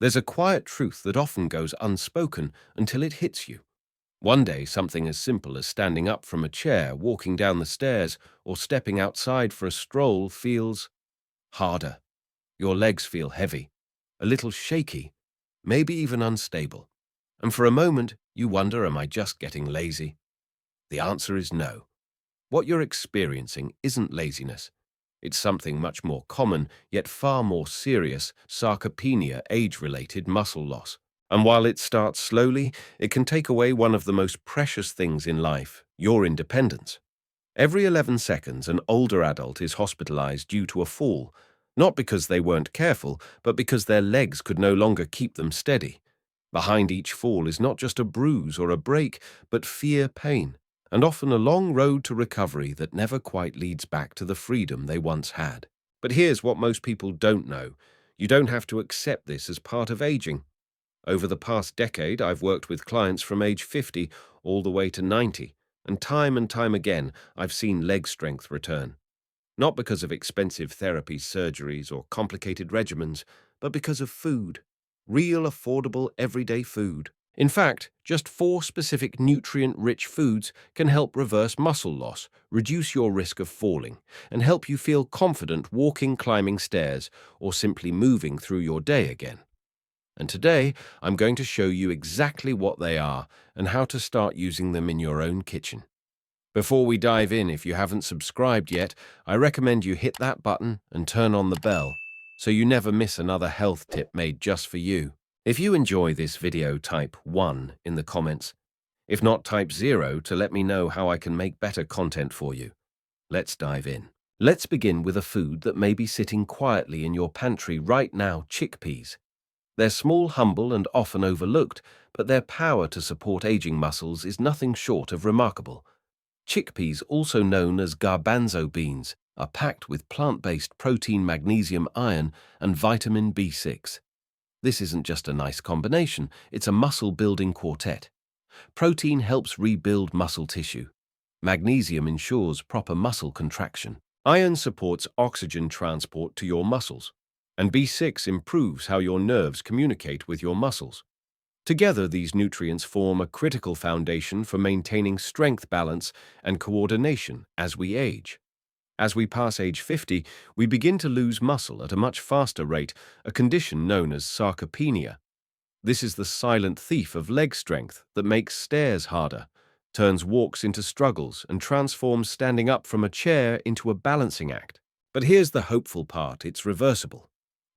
There's a quiet truth that often goes unspoken until it hits you. One day, something as simple as standing up from a chair, walking down the stairs, or stepping outside for a stroll feels harder. Your legs feel heavy, a little shaky, maybe even unstable. And for a moment, you wonder, am I just getting lazy? The answer is no. What you're experiencing isn't laziness. It's something much more common, yet far more serious, sarcopenia, age-related muscle loss. And while it starts slowly, it can take away one of the most precious things in life, your independence. Every 11 seconds, an older adult is hospitalized due to a fall, not because they weren't careful, but because their legs could no longer keep them steady. Behind each fall is not just a bruise or a break, but fear, pain, and often a long road to recovery that never quite leads back to the freedom they once had. But here's what most people don't know. You don't have to accept this as part of aging. Over the past decade, I've worked with clients from age 50 all the way to 90, and time again, I've seen leg strength return. Not because of expensive therapies, surgeries, or complicated regimens, but because of food. Real, affordable, everyday food. In fact, just 4 specific nutrient-rich foods can help reverse muscle loss, reduce your risk of falling, and help you feel confident walking, climbing stairs, or simply moving through your day again. And today, I'm going to show you exactly what they are and how to start using them in your own kitchen. Before we dive in, if you haven't subscribed yet, I recommend you hit that button and turn on the bell so you never miss another health tip made just for you. If you enjoy this video, type 1 in the comments. If not, type 0 to let me know how I can make better content for you. Let's dive in. Let's begin with a food that may be sitting quietly in your pantry right now: chickpeas. They're small, humble, and often overlooked, but their power to support aging muscles is nothing short of remarkable. Chickpeas, also known as garbanzo beans, are packed with plant-based protein, magnesium, iron, and vitamin B6. This isn't just a nice combination, it's a muscle-building quartet. Protein helps rebuild muscle tissue. Magnesium ensures proper muscle contraction. Iron supports oxygen transport to your muscles. And B6 improves how your nerves communicate with your muscles. Together, these nutrients form a critical foundation for maintaining strength, balance, and coordination as we age. As we pass age 50, we begin to lose muscle at a much faster rate, a condition known as sarcopenia. This is the silent thief of leg strength that makes stairs harder, turns walks into struggles, and transforms standing up from a chair into a balancing act. But here's the hopeful part: it's reversible.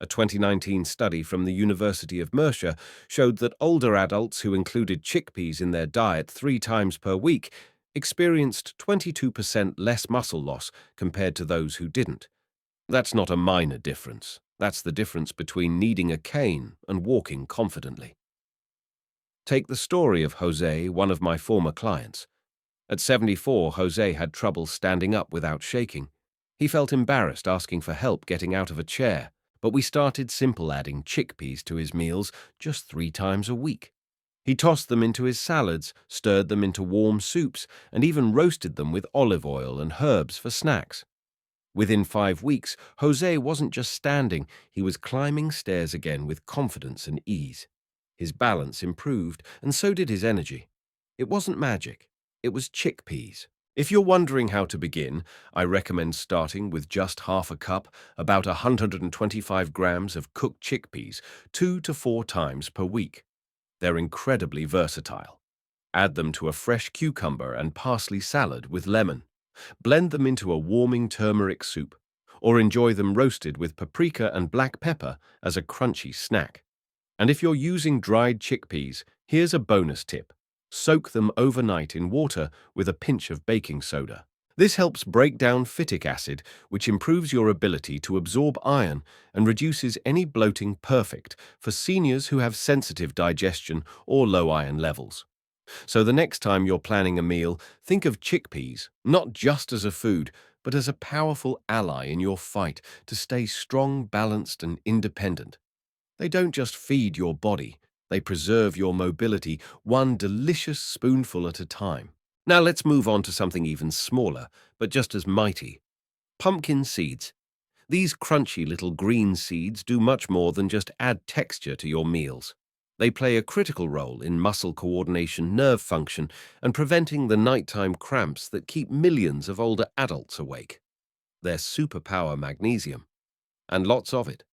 A 2019 study from the University of Mercia showed that older adults who included chickpeas in their diet 3 times per week experienced 22% less muscle loss compared to those who didn't. That's not a minor difference. That's the difference between needing a cane and walking confidently. Take the story of Jose, one of my former clients. At 74, Jose had trouble standing up without shaking. He felt embarrassed asking for help getting out of a chair. But we started simple, adding chickpeas to his meals just 3 times a week. He tossed them into his salads, stirred them into warm soups, and even roasted them with olive oil and herbs for snacks. Within 5 weeks, Jose wasn't just standing, he was climbing stairs again with confidence and ease. His balance improved, and so did his energy. It wasn't magic, it was chickpeas. If you're wondering how to begin, I recommend starting with just half a cup, about 125 grams of cooked chickpeas, 2 to 4 times per week. They're incredibly versatile. Add them to a fresh cucumber and parsley salad with lemon. Blend them into a warming turmeric soup, or enjoy them roasted with paprika and black pepper as a crunchy snack. And if you're using dried chickpeas, here's a bonus tip. Soak them overnight in water with a pinch of baking soda. This helps break down phytic acid, which improves your ability to absorb iron and reduces any bloating, perfect for seniors who have sensitive digestion or low iron levels. So the next time you're planning a meal, think of chickpeas not just as a food, but as a powerful ally in your fight to stay strong, balanced, and independent. They don't just feed your body, they preserve your mobility, one delicious spoonful at a time. Now let's move on to something even smaller, but just as mighty: pumpkin seeds. These crunchy little green seeds do much more than just add texture to your meals. They play a critical role in muscle coordination, nerve function, and preventing the nighttime cramps that keep millions of older adults awake. Their superpower magnesium, and lots of it.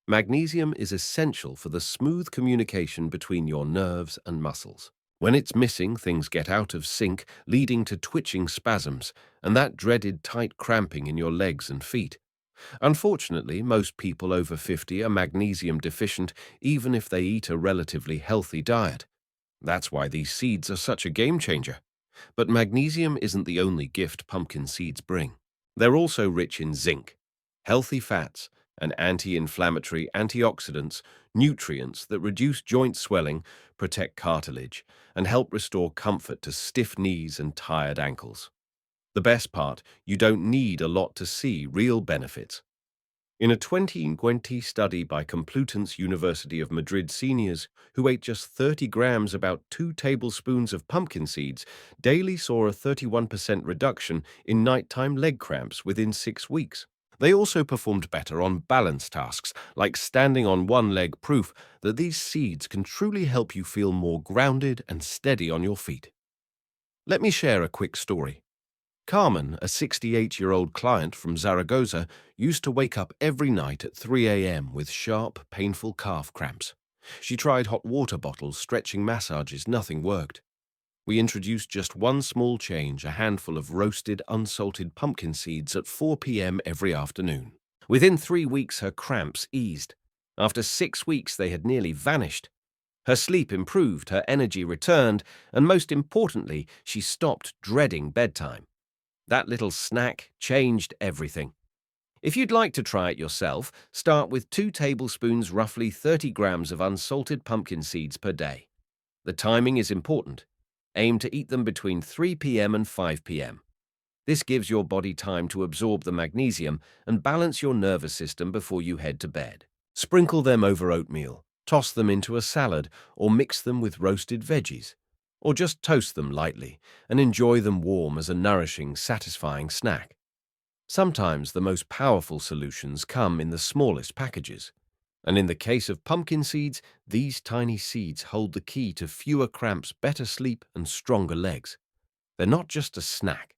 Magnesium is essential for the smooth communication between your nerves and muscles. When it's missing, things get out of sync, leading to twitching spasms and that dreaded tight cramping in your legs and feet. Unfortunately, most people over 50 are magnesium deficient even if they eat a relatively healthy diet. That's why these seeds are such a game changer. But magnesium isn't the only gift pumpkin seeds bring. They're also rich in zinc, healthy fats, and anti-inflammatory antioxidants, nutrients that reduce joint swelling, protect cartilage, and help restore comfort to stiff knees and tired ankles. The best part, you don't need a lot to see real benefits. In a 2020 study by Complutense University of Madrid seniors who ate just 30 grams, about 2 tablespoons of pumpkin seeds, daily saw a 31% reduction in nighttime leg cramps within 6 weeks. They also performed better on balance tasks, like standing on one leg, proof that these seeds can truly help you feel more grounded and steady on your feet. Let me share a quick story. Carmen, a 68-year-old client from Zaragoza, used to wake up every night at 3 a.m. with sharp, painful calf cramps. She tried hot water bottles, stretching massages, nothing worked. We introduced just one small change, a handful of roasted, unsalted pumpkin seeds at 4 p.m. every afternoon. Within 3 weeks, her cramps eased. After 6 weeks, they had nearly vanished. Her sleep improved, her energy returned, and most importantly, she stopped dreading bedtime. That little snack changed everything. If you'd like to try it yourself, start with 2 tablespoons, roughly 30 grams of unsalted pumpkin seeds per day. The timing is important. Aim to eat them between 3 p.m. and 5 p.m. This gives your body time to absorb the magnesium and balance your nervous system before you head to bed. Sprinkle them over oatmeal, toss them into a salad, or mix them with roasted veggies. Or just toast them lightly and enjoy them warm as a nourishing, satisfying snack. Sometimes the most powerful solutions come in the smallest packages. And in the case of pumpkin seeds, these tiny seeds hold the key to fewer cramps, better sleep, and stronger legs. They're not just a snack.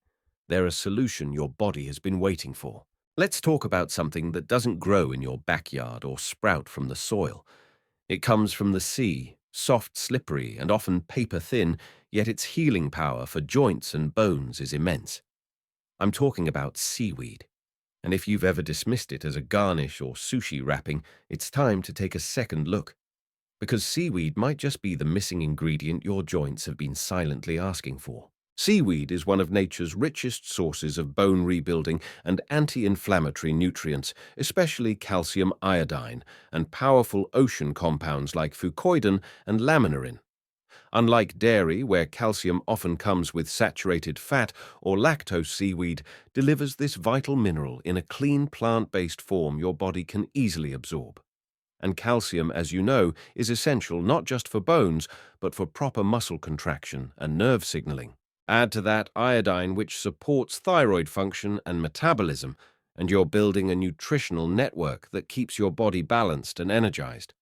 They're a solution your body has been waiting for. Let's talk about something that doesn't grow in your backyard or sprout from the soil. It comes from the sea, soft, slippery, and often paper-thin, yet its healing power for joints and bones is immense. I'm talking about seaweed. And if you've ever dismissed it as a garnish or sushi wrapping, it's time to take a second look. Because seaweed might just be the missing ingredient your joints have been silently asking for. Seaweed is one of nature's richest sources of bone rebuilding and anti-inflammatory nutrients, especially calcium iodine and powerful ocean compounds like fucoidan and laminarin. Unlike dairy, where calcium often comes with saturated fat, or lactose, seaweed delivers this vital mineral in a clean plant-based form your body can easily absorb. And calcium, as you know, is essential not just for bones, but for proper muscle contraction and nerve signaling. Add to that iodine, which supports thyroid function and metabolism, and you're building a nutritional network that keeps your body balanced and energized.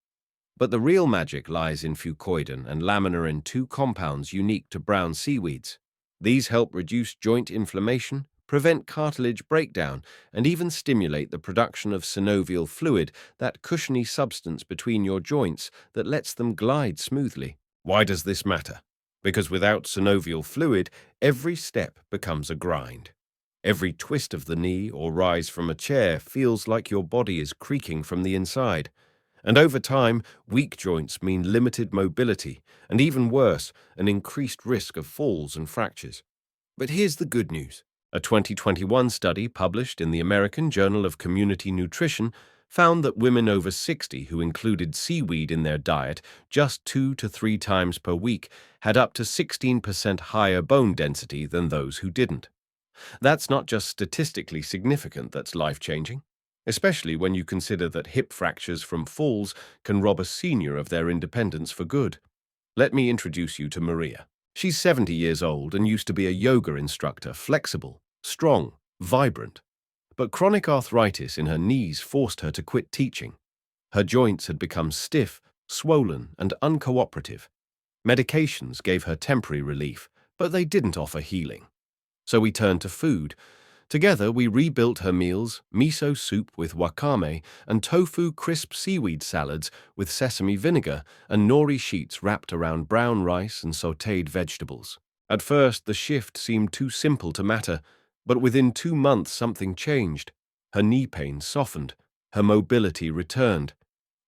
But the real magic lies in fucoidan and laminarin, 2 compounds unique to brown seaweeds. These help reduce joint inflammation, prevent cartilage breakdown, and even stimulate the production of synovial fluid, that cushiony substance between your joints that lets them glide smoothly. Why does this matter? Because without synovial fluid, every step becomes a grind. Every twist of the knee or rise from a chair feels like your body is creaking from the inside. And over time, weak joints mean limited mobility, and even worse, an increased risk of falls and fractures. But here's the good news. A 2021 study published in the American Journal of Community Nutrition found that women over 60 who included seaweed in their diet just 2 to 3 times per week had up to 16% higher bone density than those who didn't. That's not just statistically significant, that's life-changing, especially when you consider that hip fractures from falls can rob a senior of their independence for good. Let me introduce you to Maria. She's 70 years old and used to be a yoga instructor, flexible, strong, vibrant. But chronic arthritis in her knees forced her to quit teaching. Her joints had become stiff, swollen, and uncooperative. Medications gave her temporary relief, but they didn't offer healing. So we turned to food. Together, we rebuilt her meals: miso soup with wakame and tofu crisp seaweed salads with sesame vinegar and nori sheets wrapped around brown rice and sautéed vegetables. At first, the shift seemed too simple to matter, but within 2 months something changed. Her knee pain softened. Her mobility returned.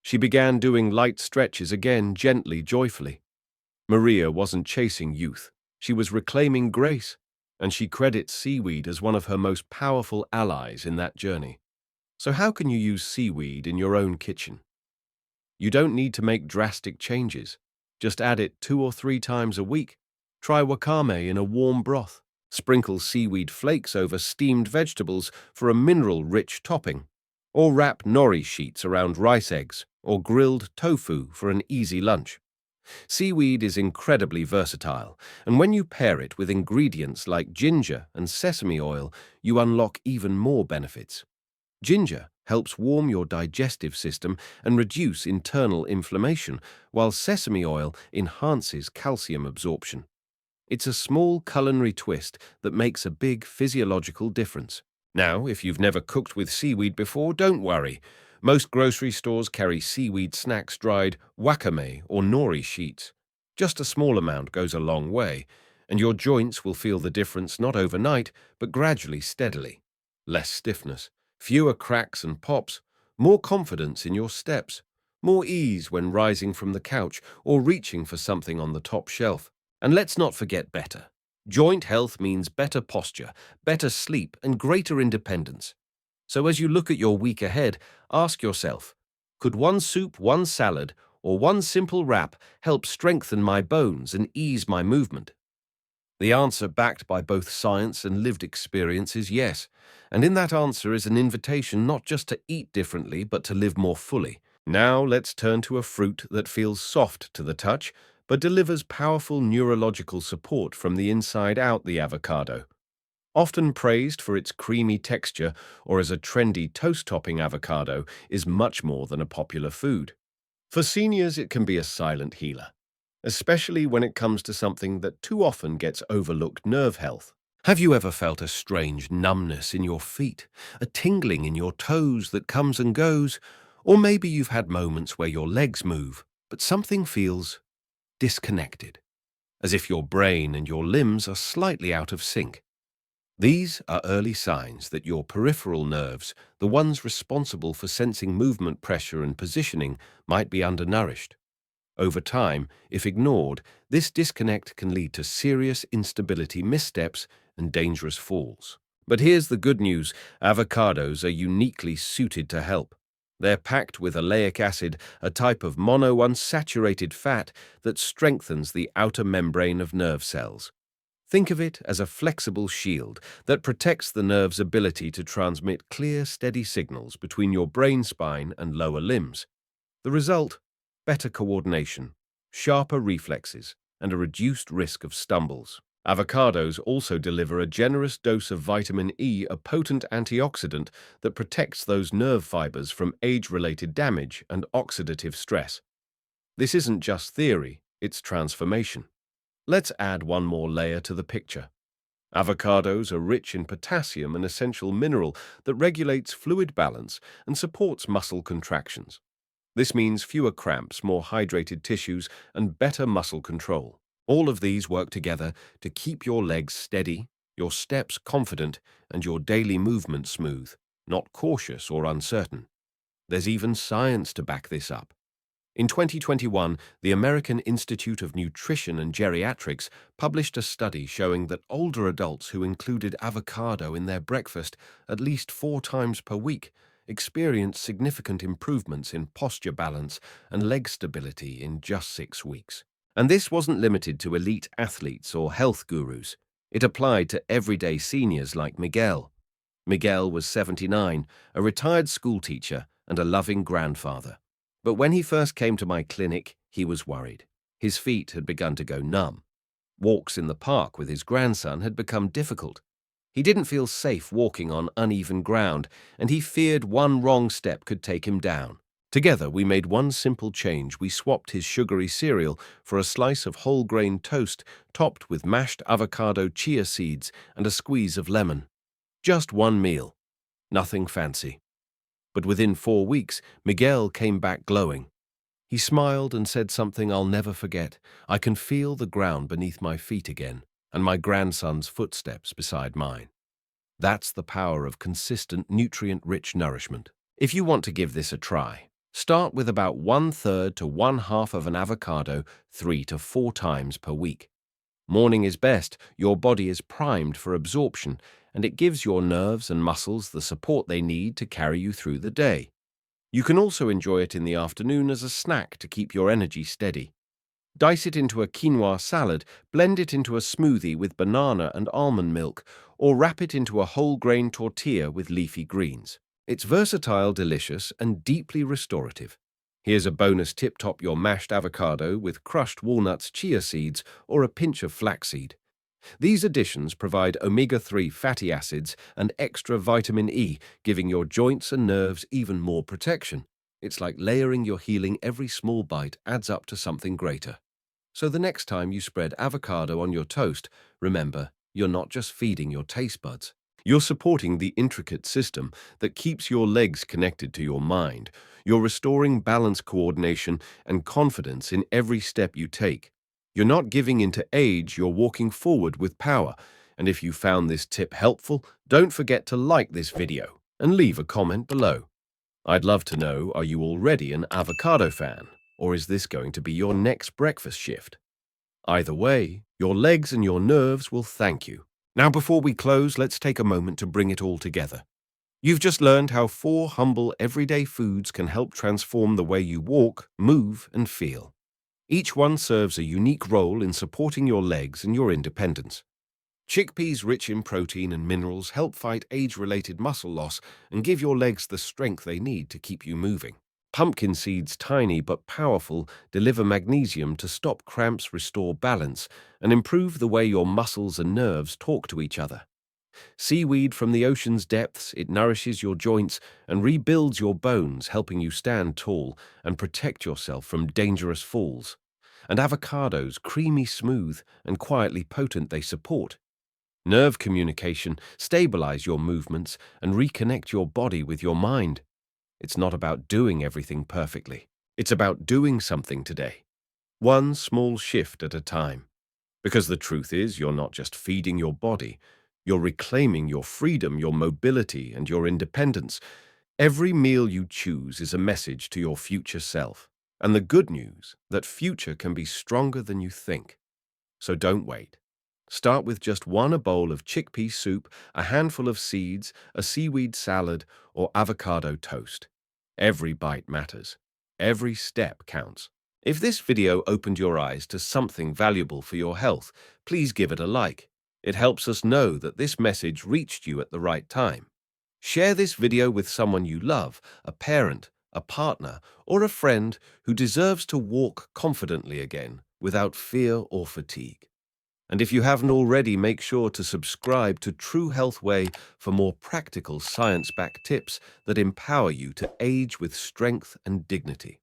She began doing light stretches again, gently, joyfully. Maria wasn't chasing youth. She was reclaiming grace, and she credits seaweed as one of her most powerful allies in that journey. So how can you use seaweed in your own kitchen? You don't need to make drastic changes. Just add it 2 or 3 times a week. Try wakame in a warm broth. Sprinkle seaweed flakes over steamed vegetables for a mineral-rich topping. Or wrap nori sheets around rice eggs or grilled tofu for an easy lunch. Seaweed is incredibly versatile, and when you pair it with ingredients like ginger and sesame oil, you unlock even more benefits. Ginger helps warm your digestive system and reduce internal inflammation, while sesame oil enhances calcium absorption. It's a small culinary twist that makes a big physiological difference. Now, if you've never cooked with seaweed before, don't worry. Most grocery stores carry seaweed snacks, dried wakame or nori sheets. Just a small amount goes a long way, and your joints will feel the difference not overnight, but gradually, steadily. Less stiffness, fewer cracks and pops, more confidence in your steps, more ease when rising from the couch or reaching for something on the top shelf. And let's not forget better. Joint health means better posture, better sleep, and greater independence. So as you look at your week ahead, ask yourself, could one soup, one salad, or one simple wrap help strengthen my bones and ease my movement? The answer, backed by both science and lived experience, is yes. And in that answer is an invitation not just to eat differently, but to live more fully. Now let's turn to a fruit that feels soft to the touch, but delivers powerful neurological support from the inside out: the avocado. Often praised for its creamy texture or as a trendy toast-topping, avocado is much more than a popular food. For seniors, it can be a silent healer, especially when it comes to something that too often gets overlooked: nerve health. Have you ever felt a strange numbness in your feet, a tingling in your toes that comes and goes? Or maybe you've had moments where your legs move, but something feels disconnected, as if your brain and your limbs are slightly out of sync. These are early signs that your peripheral nerves, the ones responsible for sensing movement, pressure, and positioning, might be undernourished. Over time, if ignored, this disconnect can lead to serious instability, missteps, and dangerous falls. But here's the good news: avocados are uniquely suited to help. They're packed with oleic acid, a type of monounsaturated fat that strengthens the outer membrane of nerve cells. Think of it as a flexible shield that protects the nerve's ability to transmit clear, steady signals between your brain spine and lower limbs. The result? Better coordination, sharper reflexes, and a reduced risk of stumbles. Avocados also deliver a generous dose of vitamin E, a potent antioxidant that protects those nerve fibers from age-related damage and oxidative stress. This isn't just theory, it's transformation. Let's add one more layer to the picture. Avocados are rich in potassium, an essential mineral that regulates fluid balance and supports muscle contractions. This means fewer cramps, more hydrated tissues, and better muscle control. All of these work together to keep your legs steady, your steps confident, and your daily movement smooth, not cautious or uncertain. There's even science to back this up. In 2021, the American Institute of Nutrition and Geriatrics published a study showing that older adults who included avocado in their breakfast at least 4 times per week experienced significant improvements in posture balance and leg stability in just 6 weeks. And this wasn't limited to elite athletes or health gurus. It applied to everyday seniors like Miguel. Miguel was 79, a retired schoolteacher and a loving grandfather. But when he first came to my clinic, he was worried. His feet had begun to go numb. Walks in the park with his grandson had become difficult. He didn't feel safe walking on uneven ground, and he feared one wrong step could take him down. Together, we made one simple change. We swapped his sugary cereal for a slice of whole grain toast topped with mashed avocado, chia seeds, and a squeeze of lemon. Just one meal. Nothing fancy. But within 4 weeks, Miguel came back glowing. He smiled and said something I'll never forget. I can feel the ground beneath my feet again, and my grandson's footsteps beside mine. That's the power of consistent, nutrient-rich nourishment. If you want to give this a try, start with about 1/3 to 1/2 of an avocado 3 to 4 times per week. Morning is best. Your body is primed for absorption, and it gives your nerves and muscles the support they need to carry you through the day. You can also enjoy it in the afternoon as a snack to keep your energy steady. Dice it into a quinoa salad, blend it into a smoothie with banana and almond milk, or wrap it into a whole grain tortilla with leafy greens. It's versatile, delicious, and deeply restorative. Here's a bonus tip: top your mashed avocado with crushed walnuts, chia seeds, or a pinch of flaxseed. These additions provide omega-3 fatty acids and extra vitamin E, giving your joints and nerves even more protection. It's like layering your healing. Every small bite adds up to something greater. So the next time you spread avocado on your toast, remember, you're not just feeding your taste buds. You're supporting the intricate system that keeps your legs connected to your mind. You're restoring balance, coordination, and confidence in every step you take. You're not giving into age, you're walking forward with power. And if you found this tip helpful, don't forget to like this video and leave a comment below. I'd love to know, are you already an avocado fan? Or is this going to be your next breakfast shift? Either way, your legs and your nerves will thank you. Now, before we close, let's take a moment to bring it all together. You've just learned how 4 humble, everyday foods can help transform the way you walk, move, and feel. Each one serves a unique role in supporting your legs and your independence. Chickpeas, rich in protein and minerals, help fight age-related muscle loss and give your legs the strength they need to keep you moving. Pumpkin seeds, tiny but powerful, deliver magnesium to stop cramps, restore balance, and improve the way your muscles and nerves talk to each other. Seaweed from the ocean's depths, it nourishes your joints and rebuilds your bones, helping you stand tall and protect yourself from dangerous falls. And avocados, creamy smooth and quietly potent, they support nerve communication, stabilize your movements, and reconnect your body with your mind. It's not about doing everything perfectly. It's about doing something today, one small shift at a time. Because the truth is, you're not just feeding your body, you're reclaiming your freedom, your mobility, and your independence. Every meal you choose is a message to your future self. And the good news, that future can be stronger than you think. So don't wait. Start with just a bowl of chickpea soup, a handful of seeds, a seaweed salad, or avocado toast. Every bite matters. Every step counts. If this video opened your eyes to something valuable for your health, please give it a like. It helps us know that this message reached you at the right time. Share this video with someone you love, a parent, a partner, or a friend who deserves to walk confidently again without fear or fatigue. And if you haven't already, make sure to subscribe to True Health Way for more practical science-backed tips that empower you to age with strength and dignity.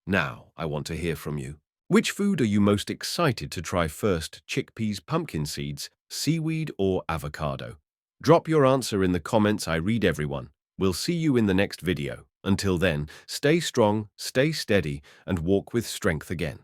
Now, I want to hear from you. Which food are you most excited to try first? Chickpeas, pumpkin seeds, seaweed, or avocado? Drop your answer in the comments. I read everyone. We'll see you in the next video. Until then, stay strong, stay steady, and walk with strength again.